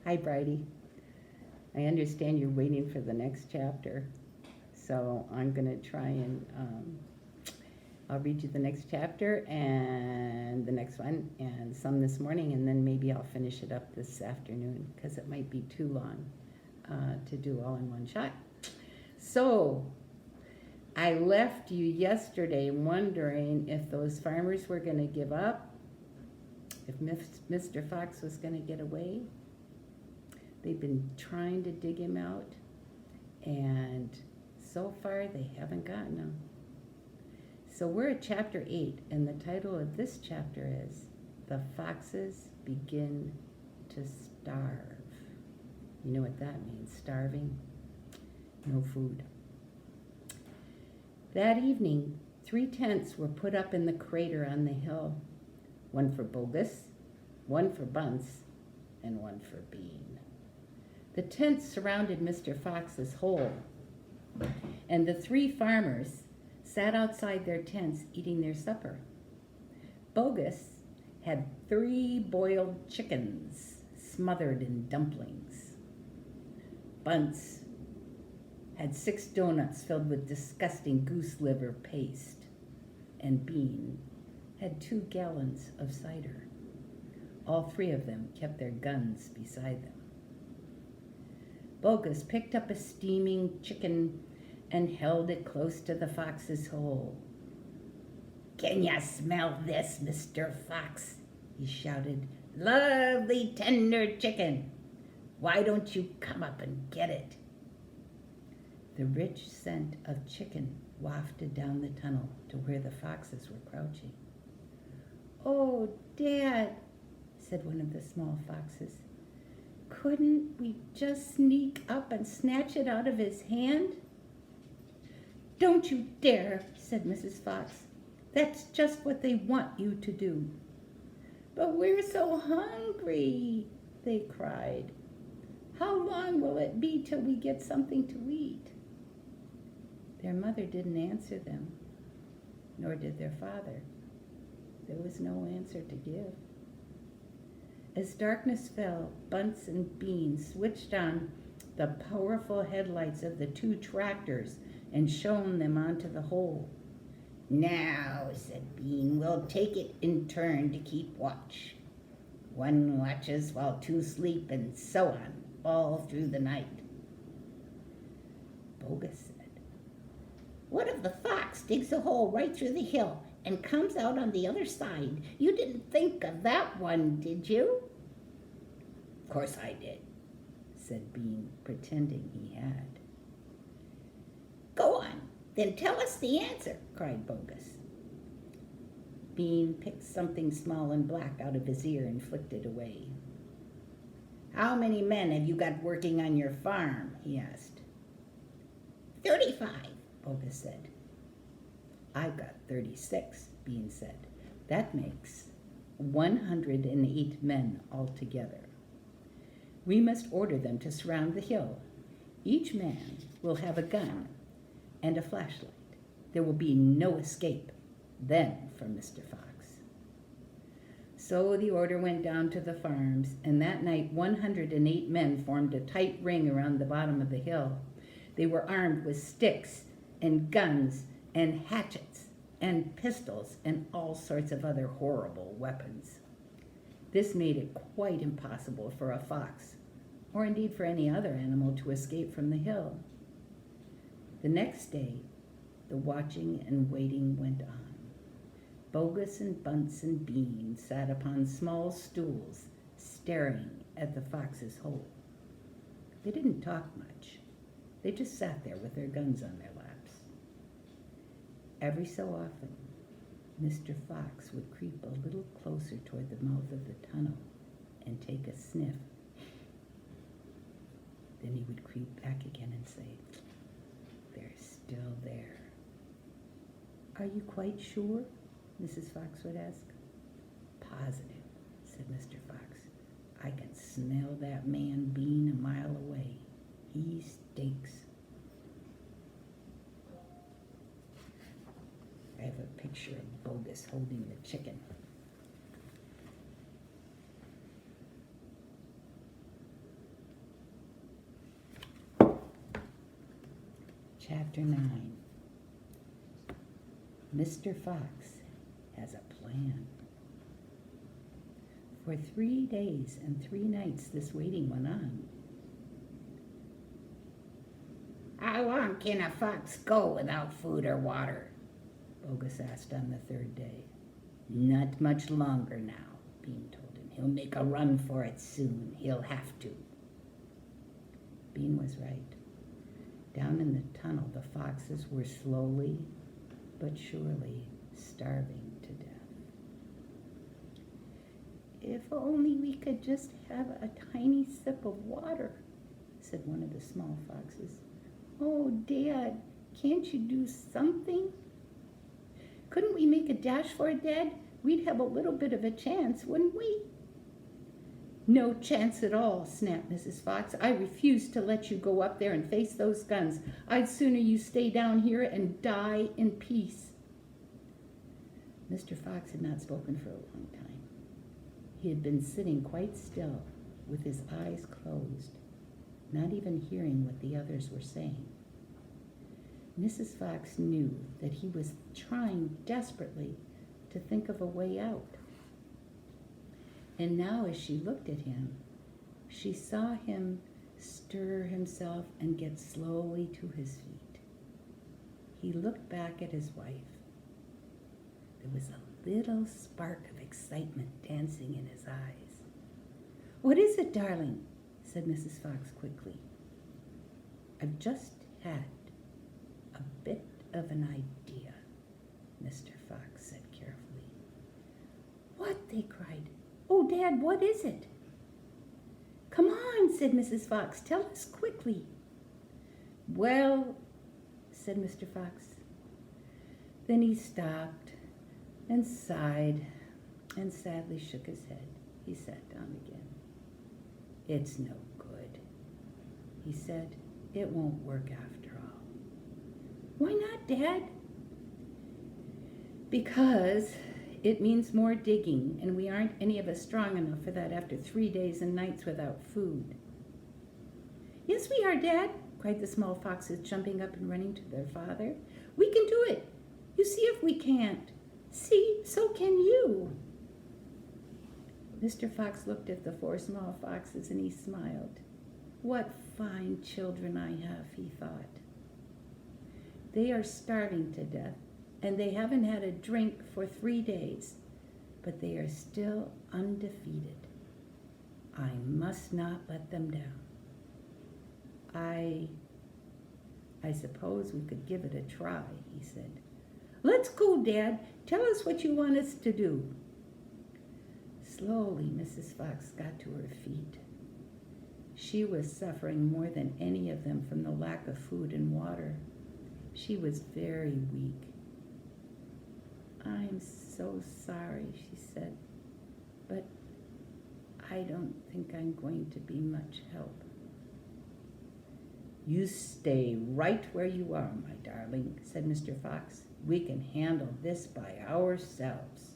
Hi, Bridie. I understand you're waiting for the next chapter, so I'm going to try and I'll read you the next chapter and the next one and some this morning, and then maybe I'll finish it up this afternoon because it might be too long to do all in one shot. So I left you yesterday wondering if those farmers were going to give up, if Mr. Fox was going to get away. They've been trying to dig him out, and so far they haven't gotten him. So we're at chapter 8, and the title of this chapter is The Foxes Begin to Starve. You know what that means, starving? No food. That evening, 3 tents were put up in the crater on the hill. One for Bogus, one for Bunce, and one for Bean. The tents surrounded Mr. Fox's hole, and the 3 farmers sat outside their tents eating their supper. Bogus had 3 boiled chickens smothered in dumplings. Bunce had 6 donuts filled with disgusting goose liver paste. And Bean had 2 gallons of cider. All 3 of them kept their guns beside them. Bogus picked up a steaming chicken and held it close to the fox's hole. "Can ya smell this, Mr. Fox?" he shouted. "Lovely tender chicken. Why don't you come up and get it?" The rich scent of chicken wafted down the tunnel to where the foxes were crouching. "Oh, Dad," said one of the small foxes, "couldn't we just sneak up and snatch it out of his hand?" "Don't you dare," said Mrs. Fox. "That's just what they want you to do." "But we're so hungry," they cried. "How long will it be till we get something to eat?" Their mother didn't answer them, nor did their father. There was no answer to give. As darkness fell, Bunce and Bean switched on the powerful headlights of the 2 tractors and shone them onto the hole. "Now," said Bean, "we'll take it in turn to keep watch. One watches while 2 sleep, and so on, all through the night." Bogus said, "What if the fox digs a hole right through the hill and comes out on the other side? You didn't think of that one, did you?" "Of course I did," said Bean, pretending he had. "Go on, then tell us the answer," cried Bogus. Bean picked something small and black out of his ear and flicked it away. "How many men have you got working on your farm?" he asked. 35, Bogus said. "I've got 36, Bean said. "That makes 108 men altogether. We must order them to surround the hill. Each man will have a gun and a flashlight. There will be no escape then for Mr. Fox." So the order went down to the farms, and that night 108 men formed a tight ring around the bottom of the hill. They were armed with sticks and guns and hatchets and pistols and all sorts of other horrible weapons. This made it quite impossible for a fox, or indeed for any other animal, to escape from the hill. The next day, the watching and waiting went on. Bogus and Bunce and Bean sat upon small stools, staring at the fox's hole. They didn't talk much. They just sat there with their guns on their laps. Every so often, Mr. Fox would creep a little closer toward the mouth of the tunnel and take a sniff. Then he would creep back again and say, "They're still there." "Are you quite sure?" Mrs. Fox would ask. "Positive," said Mr. Fox. "I can smell that man Bean a mile away. He stinks." I have a picture of Bogus holding the chicken. Chapter 9. Mr. Fox has a plan. For 3 days and 3 nights this waiting went on. "How long can a fox go without food or water?" Bogus asked on the 3rd day. "Not much longer now," Bean told him. "He'll make a run for it soon. He'll have to." Bean was right. Down in the tunnel, the foxes were slowly but surely starving to death. "If only we could just have a tiny sip of water," said one of the small foxes. "Oh, Dad, can't you do something? Couldn't we make a dash for it, Dad? We'd have a little bit of a chance, wouldn't we?" "No chance at all," snapped Mrs. Fox. "I refuse to let you go up there and face those guns. I'd sooner you stay down here and die in peace." Mr. Fox had not spoken for a long time. He had been sitting quite still, with his eyes closed, not even hearing what the others were saying. Mrs. Fox knew that he was trying desperately to think of a way out. And now as she looked at him, she saw him stir himself and get slowly to his feet. He looked back at his wife. There was a little spark of excitement dancing in his eyes. "What is it, darling?" said Mrs. Fox quickly. "I've just had a bit of an idea," Mr. Fox said carefully. "What?" they cried. "Oh, Dad, what is it?" "Come on," said Mrs. Fox. "Tell us quickly." "Well," said Mr. Fox. Then he stopped and sighed and sadly shook his head. He sat down again. "It's no good," he said. "It won't work after all." "Why not, Dad?" "Because it means more digging, and we aren't any of us strong enough for that after 3 days and nights without food." "Yes, we are, Dad," cried the small foxes, jumping up and running to their father. "We can do it. You see if we can't. See, so can you." Mr. Fox looked at the 4 small foxes and he smiled. "What fine children I have," he thought. "They are starving to death, and they haven't had a drink for 3 days, but they are still undefeated. I must not let them down. I suppose we could give it a try," he said. "Let's go, Dad. Tell us what you want us to do." Slowly, Mrs. Fox got to her feet. She was suffering more than any of them from the lack of food and water. She was very weak. "I'm so sorry," she said, "but I don't think I'm going to be much help." "You stay right where you are, my darling," said Mr. Fox. "We can handle this by ourselves."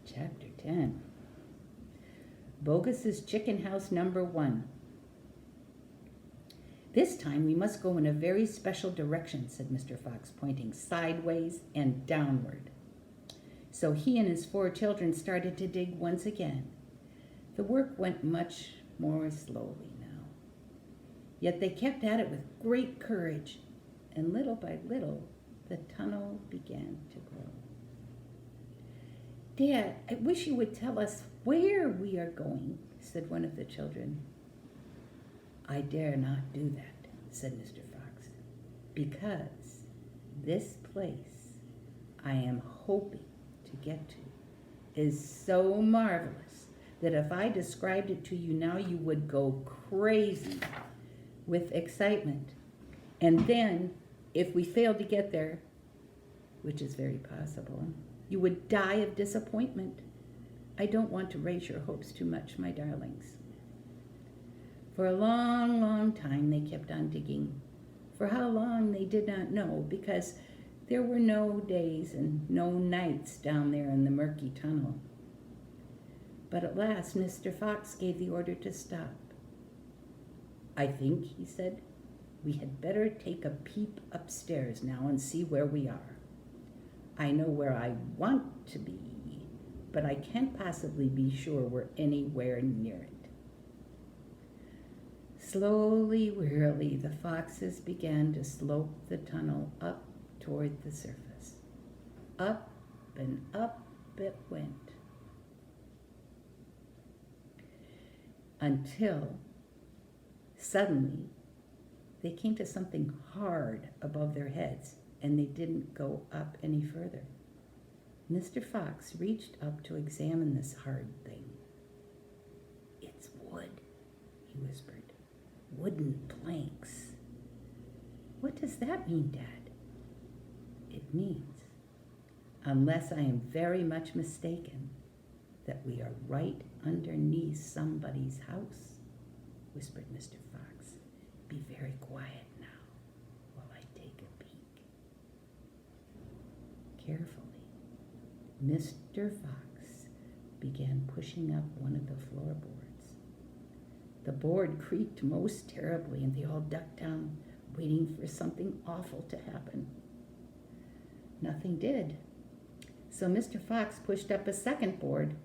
Chapter 10. Bogus's Chicken House Number 1. "This time we must go in a very special direction," said Mr. Fox, pointing sideways and downward. So he and his 4 children started to dig once again. The work went much more slowly now. Yet they kept at it with great courage, and little by little the tunnel began to grow. "Dad, I wish you would tell us where we are going," said one of the children. "I dare not do that," said Mr. Fox, "because this place I am hoping to get to is so marvelous that if I described it to you now, you would go crazy with excitement. And then, if we failed to get there, which is very possible, you would die of disappointment. I don't want to raise your hopes too much, my darlings." For a long, long time they kept on digging. For how long they did not know, because there were no days and no nights down there in the murky tunnel. But at last Mr. Fox gave the order to stop. "I think," he said, "we had better take a peep upstairs now and see where we are. I know where I want to be, but I can't possibly be sure we're anywhere near it." Slowly, wearily, the foxes began to slope the tunnel up toward the surface. Up and up it went, until suddenly they came to something hard above their heads, and they didn't go up any further. Mr. Fox reached up to examine this hard thing. "It's wood," he whispered. "Wooden planks." "What does that mean, Dad?" "It means, unless I am very much mistaken, that we are right underneath somebody's house," whispered Mr. Fox. "Be very quiet now while I take a peek." Carefully, Mr. Fox began pushing up one of the floorboards. The board creaked most terribly, and they all ducked down, waiting for something awful to happen. Nothing did. So Mr. Fox pushed up a second board,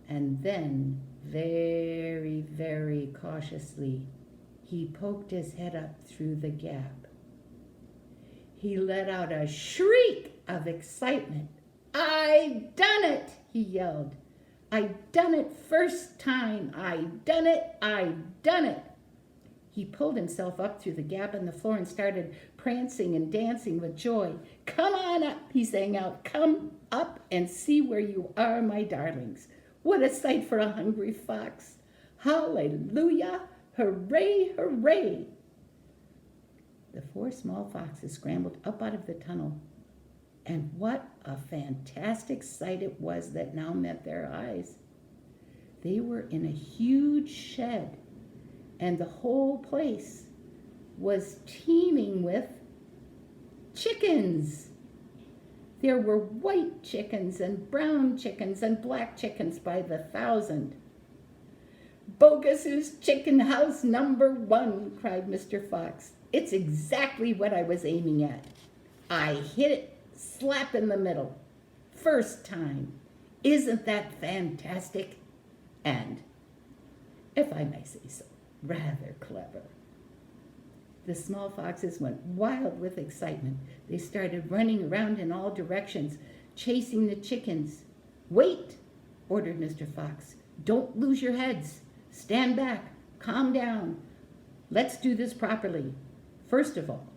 and then, very, very cautiously, he poked his head up through the gap. He let out a shriek of excitement. "I done it!" he yelled. "I done it first time! I done it! I done it!" He pulled himself up through the gap in the floor and started prancing and dancing with joy. "Come on up," he sang out. "Come up and see where you are, my darlings. What a sight for a hungry fox! Hallelujah! Hooray, hooray!" The 4 small foxes scrambled up out of the tunnel, and what a fantastic sight it was that now met their eyes. They were in a huge shed, and the whole place was teeming with chickens. There were white chickens and brown chickens and black chickens by the thousand. "Bogus's chicken house #1, cried Mr. Fox. "It's exactly what I was aiming at. I hit it slap in the middle. First time. Isn't that fantastic? And, if I may say so, rather clever." The small foxes went wild with excitement. They started running around in all directions, chasing the chickens. "Wait," ordered Mr. Fox. "Don't lose your heads. Stand back. Calm down. Let's do this properly. First of all,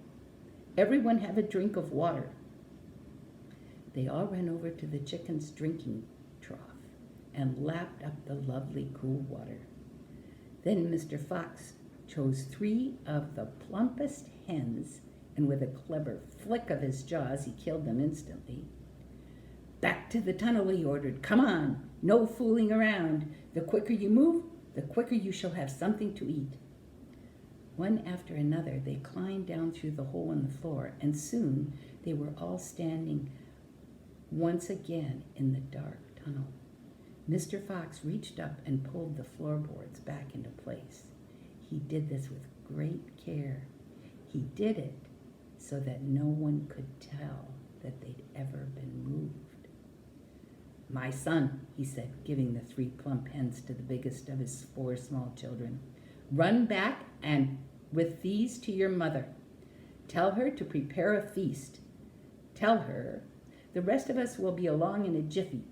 everyone have a drink of water." They all ran over to the chicken's drinking trough and lapped up the lovely cool water. Then Mr. Fox chose 3 of the plumpest hens, and with a clever flick of his jaws, he killed them instantly. "Back to the tunnel," he ordered. "Come on, no fooling around. The quicker you move, the quicker you shall have something to eat." One after another, they climbed down through the hole in the floor, and soon they were all standing once again in the dark tunnel. Mr. Fox reached up and pulled the floorboards back into place. He did this with great care. He did it so that no one could tell that they'd ever been moved. "My son," he said, giving the 3 plump hens to the biggest of his 4 small children, "run back and with these to your mother. Tell her to prepare a feast. Tell her the rest of us will be along in a jiffy,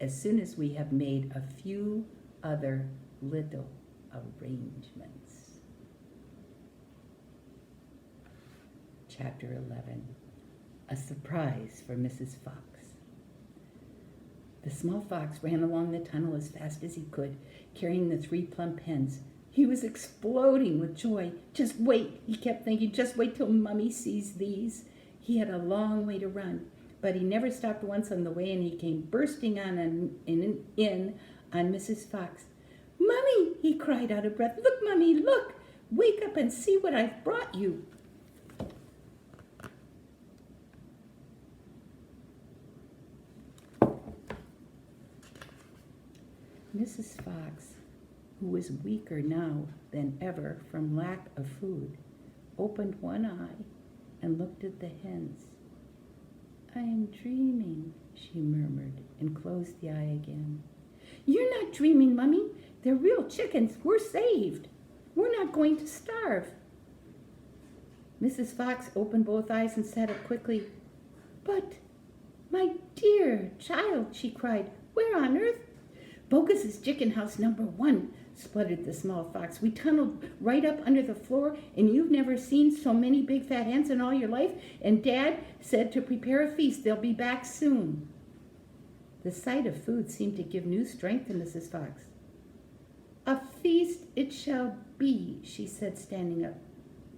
as soon as we have made a few other little arrangements." Chapter 11. A surprise for Mrs. Fox. The small fox ran along the tunnel as fast as he could, carrying the 3 plump hens. He was exploding with joy. "Just wait," he kept thinking, "just wait till Mummy sees these." He had a long way to run, but he never stopped once on the way, and he came bursting in on Mrs. Fox. "Mummy," he cried out of breath. "Look, Mummy, look! Wake up and see what I've brought you." Mrs. Fox who was weaker now than ever from lack of food, opened one eye and looked at the hens. "I am dreaming," she murmured, and closed the eye again. "You're not dreaming, Mummy. They're real chickens. We're saved. We're not going to starve." Mrs. Fox opened both eyes and sat up quickly. "But, my dear child," she cried, "where on earth?" "Bogus's chicken house number 1, spluttered the small fox. "We tunneled right up under the floor, and you've never seen so many big fat hens in all your life, and Dad said to prepare a feast. They'll be back soon." The sight of food seemed to give new strength to Mrs. Fox. "A feast it shall be," she said, standing up.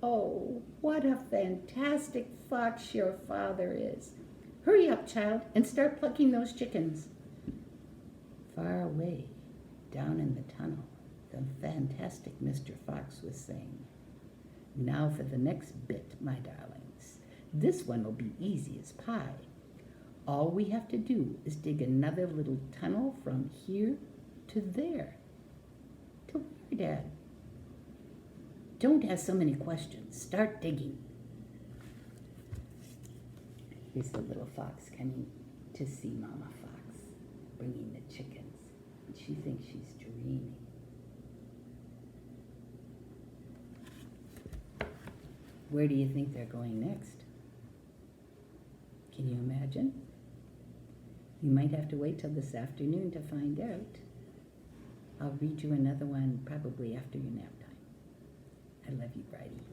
"Oh, what a fantastic fox your father is. Hurry up, child, and start plucking those chickens." Far away, down in the tunnel, the fantastic Mr. Fox was saying, "Now for the next bit, my darlings. This one will be easy as pie. All we have to do is dig another little tunnel from here to there." "To where, Dad?" "Don't ask so many questions. Start digging." Here's the little fox coming to see Mama Fox, bringing the chickens. And she thinks she's dreaming. Where do you think they're going next? Can you imagine? You might have to wait till this afternoon to find out. I'll read you another one probably after your nap time. I love you, Bridie.